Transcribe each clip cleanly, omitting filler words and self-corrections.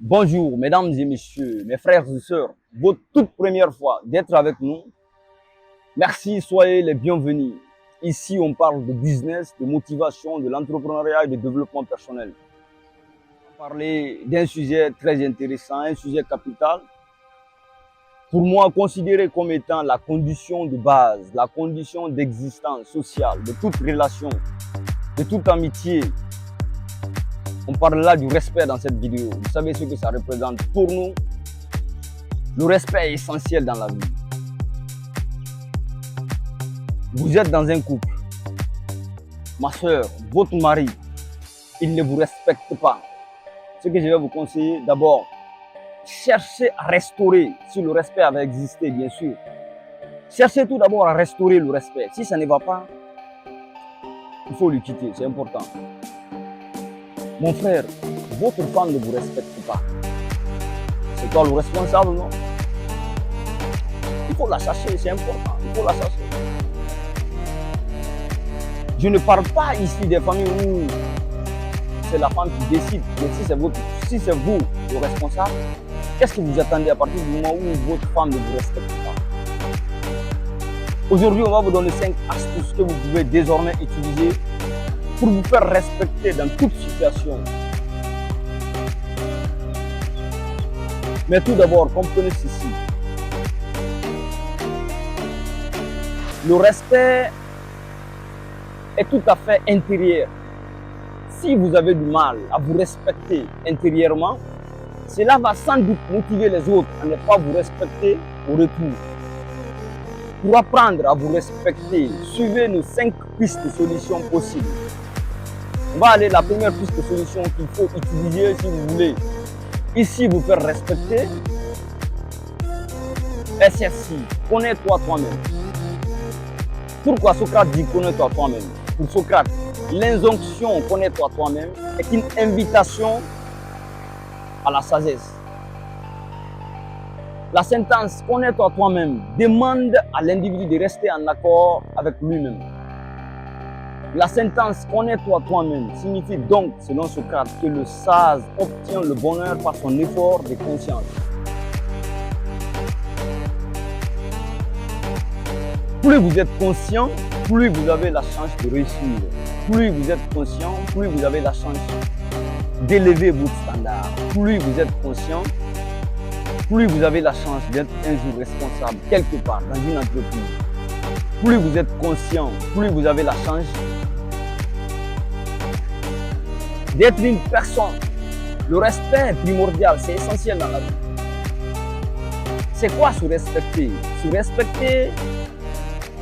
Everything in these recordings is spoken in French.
Bonjour, mesdames et messieurs, mes frères et sœurs, votre toute première fois d'être avec nous. Merci, soyez les bienvenus. Ici, on parle de business, de motivation, de l'entrepreneuriat et de développement personnel. On va parler d'un sujet très intéressant, un sujet capital. Pour moi, considéré comme étant la condition de base, la condition d'existence sociale, de toute relation, de toute amitié. On parle là du respect dans cette vidéo. Vous savez ce que ça représente pour nous. Le respect est essentiel dans la vie. Vous êtes dans un couple. Ma soeur, votre mari, il ne vous respecte pas. Ce que je vais vous conseiller, d'abord, cherchez à restaurer, si le respect avait existé, bien sûr. Cherchez tout d'abord à restaurer le respect. Si ça ne va pas, il faut le quitter, c'est important. Mon frère, votre femme ne vous respecte pas. C'est toi le responsable, non? Il faut la chercher, c'est important. Il faut la chercher. Je ne parle pas ici des familles où c'est la femme qui décide. Mais si c'est vous le responsable, qu'est-ce que vous attendez à partir du moment où votre femme ne vous respecte pas? Aujourd'hui, on va vous donner 5 astuces que vous pouvez désormais utiliser pour vous faire respecter dans toute situation. Mais tout d'abord, comprenez ceci. Le respect est tout à fait intérieur. Si vous avez du mal à vous respecter intérieurement, cela va sans doute motiver les autres à ne pas vous respecter au retour. Pour apprendre à vous respecter, suivez nos 5 pistes de solutions possibles. On va aller à la première piste de solution qu'il faut utiliser si vous voulez ici vous faire respecter. Et celle-ci, connais-toi toi-même. Pourquoi Socrate dit connais-toi toi-même? Pour Socrate, l'injonction connais-toi toi-même est une invitation à la sagesse. La sentence connais-toi toi-même demande à l'individu de rester en accord avec lui-même. La sentence connais-toi toi-même signifie donc, selon Socrate, que le sage obtient le bonheur par son effort de conscience. Plus vous êtes conscient, plus vous avez la chance de réussir. Plus vous êtes conscient, plus vous avez la chance d'élever votre standard. Plus vous êtes conscient, plus vous avez la chance d'être un jour responsable quelque part dans une entreprise. Plus vous êtes conscient, plus vous avez la chance d'être une personne. Le respect est primordial, c'est essentiel dans la vie. C'est quoi se respecter? Se respecter,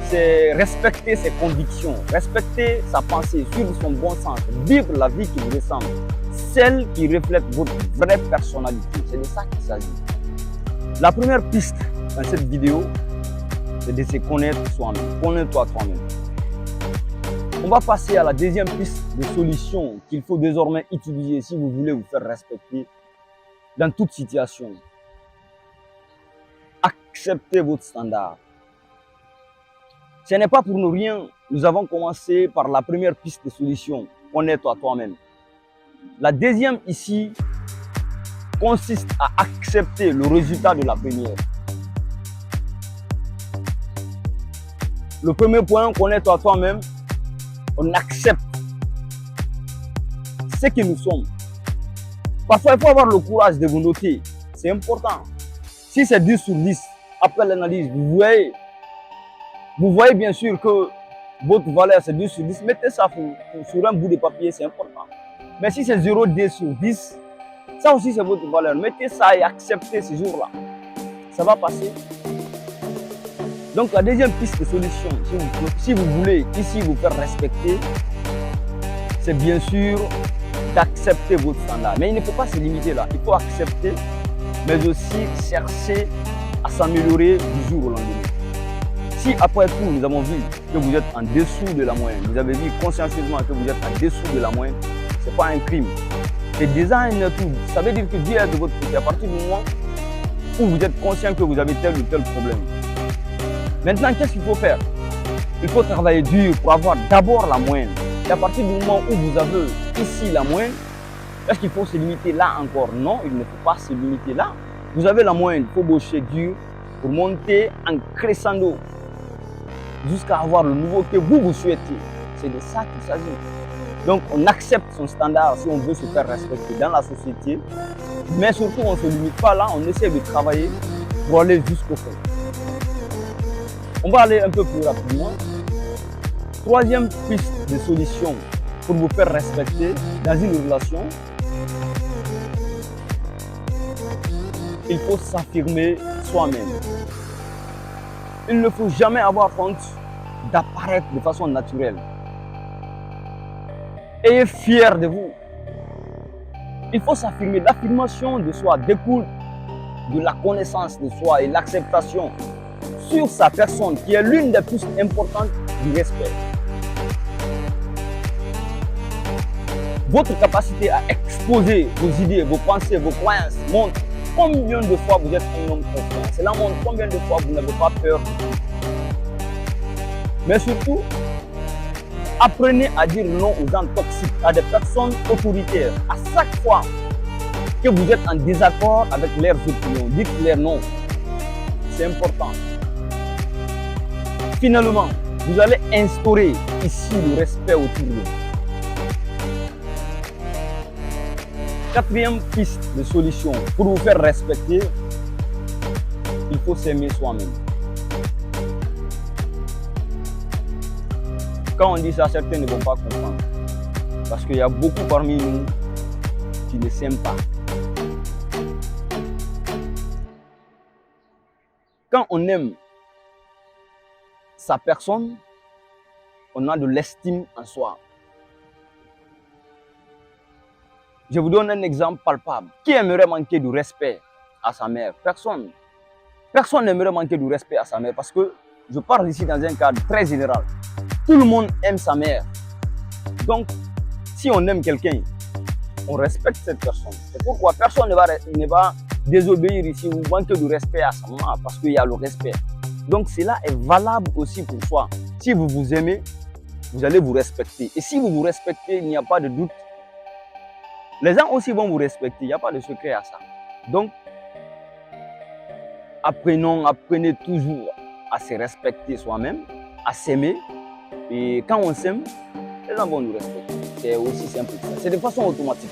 c'est respecter ses convictions, respecter sa pensée, suivre son bon sens, vivre la vie qui vous ressemble, celle qui reflète votre vraie personnalité. C'est de ça qu'il s'agit. La première piste dans cette vidéo, c'est de se connaître soi-même. Connais-toi toi-même. On va passer à la deuxième piste de solution qu'il faut désormais utiliser si vous voulez vous faire respecter dans toute situation. Acceptez votre standard. Ce n'est pas pour nous rien. Nous avons commencé par la première piste de solution. Connais-toi toi-même. La deuxième ici consiste à accepter le résultat de la première. Le premier point, connais-toi toi-même. On accepte ce que nous sommes. Parfois, il faut avoir le courage de vous noter. C'est important. Si c'est 10 sur 10, après l'analyse, vous voyez bien sûr que votre valeur c'est 10 sur 10. Mettez ça sur un bout de papier, c'est important. Mais si c'est 0,2 sur 10, ça aussi c'est votre valeur. Mettez ça et acceptez ce jour-là. Ça va passer. Donc la deuxième piste de solution, si vous voulez ici vous faire respecter, c'est bien sûr d'accepter votre standard. Mais il ne faut pas se limiter là. Il faut accepter, mais aussi chercher à s'améliorer du jour au lendemain. Si après tout, nous avons vu que vous êtes en dessous de la moyenne, vous avez vu consciencieusement que vous êtes en dessous de la moyenne, ce n'est pas un crime. C'est déjà un atout. Ça veut dire que Dieu est de votre côté à partir du moment où vous êtes conscient que vous avez tel ou tel problème. Maintenant, qu'est-ce qu'il faut faire? Il faut travailler dur pour avoir d'abord la moyenne. Et à partir du moment où vous avez ici la moyenne, Est-ce qu'il faut se limiter là encore? Non, il ne faut pas se limiter là. Vous avez la moyenne, il faut bosser dur pour monter en crescendo jusqu'à avoir le niveau que vous souhaitez. C'est de ça qu'il s'agit. Donc, on accepte son standard si on veut se faire respecter dans la société. Mais surtout, on ne se limite pas là, on essaie de travailler pour aller jusqu'au fond. On va aller un peu plus rapidement. Troisième piste de solution pour vous faire respecter dans une relation, il faut s'affirmer soi-même. Il ne faut jamais avoir honte d'apparaître de façon naturelle. Ayez fier de vous. Il faut s'affirmer. L'affirmation de soi découle de la connaissance de soi et l'acceptation sur sa personne qui est l'une des plus importantes du respect. Votre capacité à exposer vos idées, vos pensées, vos croyances montre combien de fois vous êtes un homme confiant. Cela montre combien de fois vous n'avez pas peur. Mais surtout, apprenez à dire non aux gens toxiques, à des personnes autoritaires. À chaque fois que vous êtes en désaccord avec leurs opinions, dites-leur non. C'est important. Finalement, vous allez instaurer ici le respect autour de vous. Quatrième piste de solution pour vous faire respecter, il faut s'aimer soi-même. Quand on dit ça, certains ne vont pas comprendre. Parce qu'il y a beaucoup parmi nous qui ne s'aiment pas. Quand on aime sa personne, on a de l'estime en soi. Je vous donne un exemple palpable. Qui aimerait manquer de respect à sa mère? Personne. Personne n'aimerait manquer de respect à sa mère parce que je parle ici dans un cadre très général. Tout le monde aime sa mère. Donc, si on aime quelqu'un, on respecte cette personne. C'est pourquoi personne ne va désobéir ici ou manquer de respect à sa maman parce qu'il y a le respect. Donc, cela est valable aussi pour soi. Si vous vous aimez, vous allez vous respecter. Et si vous vous respectez, il n'y a pas de doute. Les gens aussi vont vous respecter. Il n'y a pas de secret à ça. Donc, apprenez toujours à se respecter soi-même, à s'aimer. Et quand on s'aime, les gens vont nous respecter. C'est aussi simple que ça. C'est de façon automatique.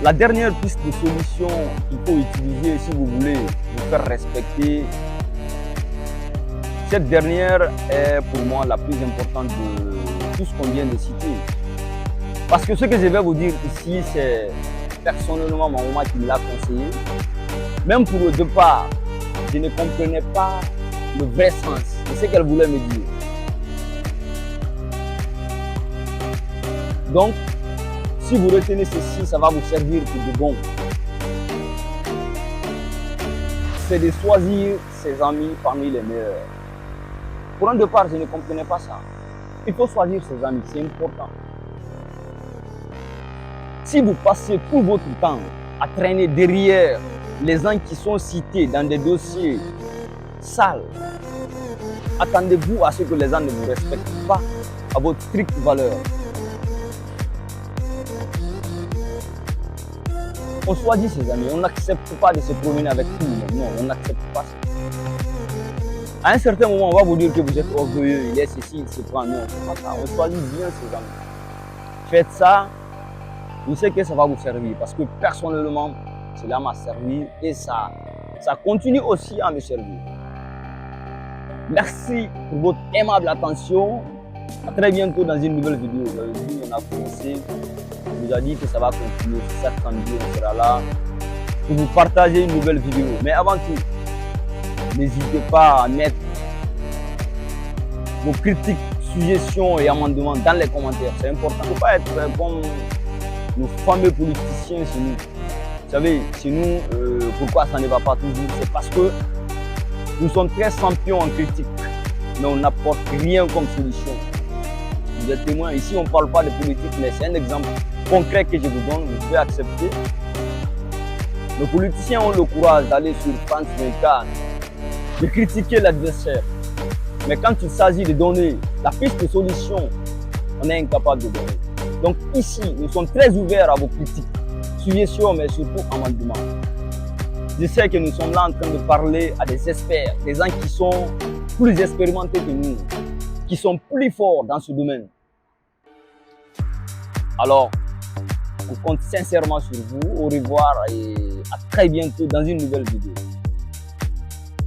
La dernière piste de solution qu'il faut utiliser si vous voulez vous faire respecter, cette dernière est pour moi la plus importante de tout ce qu'on vient de citer. Parce que ce que je vais vous dire ici, c'est personnellement ma maman qui me l'a conseillé. Même pour le départ, je ne comprenais pas le vrai sens de ce qu'elle voulait me dire. Donc, si vous retenez ceci, ça va vous servir pour de bon. C'est de choisir ses amis parmi les meilleurs. Pour un départ, je ne comprenais pas ça. Il faut choisir ses amis, c'est important. Si vous passez tout votre temps à traîner derrière les gens qui sont cités dans des dossiers sales, attendez-vous à ce que les gens ne vous respectent pas à votre stricte valeur. On choisit ses amis, on n'accepte pas de se promener avec tout le monde. Non, on n'accepte pas ça. À un certain moment, on va vous dire que vous êtes orgueilleux, il est ceci, il se prend. Non, c'est pas ça. On choisit bien ses amis. Faites ça, je sais que ça va vous servir parce que personnellement, cela m'a servi et ça continue aussi à me servir. Merci pour votre aimable attention. À très bientôt dans une nouvelle vidéo. Vous avez vu, on a commencé. On vous a dit que ça va continuer. Chaque samedi, on sera là pour vous partager une nouvelle vidéo. Mais avant tout, n'hésitez pas à mettre vos critiques, suggestions et amendements dans les commentaires. C'est important. Il ne faut pas être comme nos fameux politiciens chez nous. Vous savez, chez nous, pourquoi ça ne va pas toujours? C'est parce que nous sommes très champions en critique, mais on n'apporte rien comme solution. Vous êtes témoins, ici on ne parle pas de politique, mais c'est un exemple concret que je vous donne, vous pouvez accepter. Les politiciens ont le courage d'aller sur France 24, de critiquer l'adversaire. Mais quand il s'agit de donner la piste de solution, on est incapable de donner. Donc ici, nous sommes très ouverts à vos critiques, suggestions, mais surtout amendements. Je sais que nous sommes là en train de parler à des experts, des gens qui sont plus expérimentés que nous, qui sont plus forts dans ce domaine. Alors, on compte sincèrement sur vous. Au revoir et à très bientôt dans une nouvelle vidéo.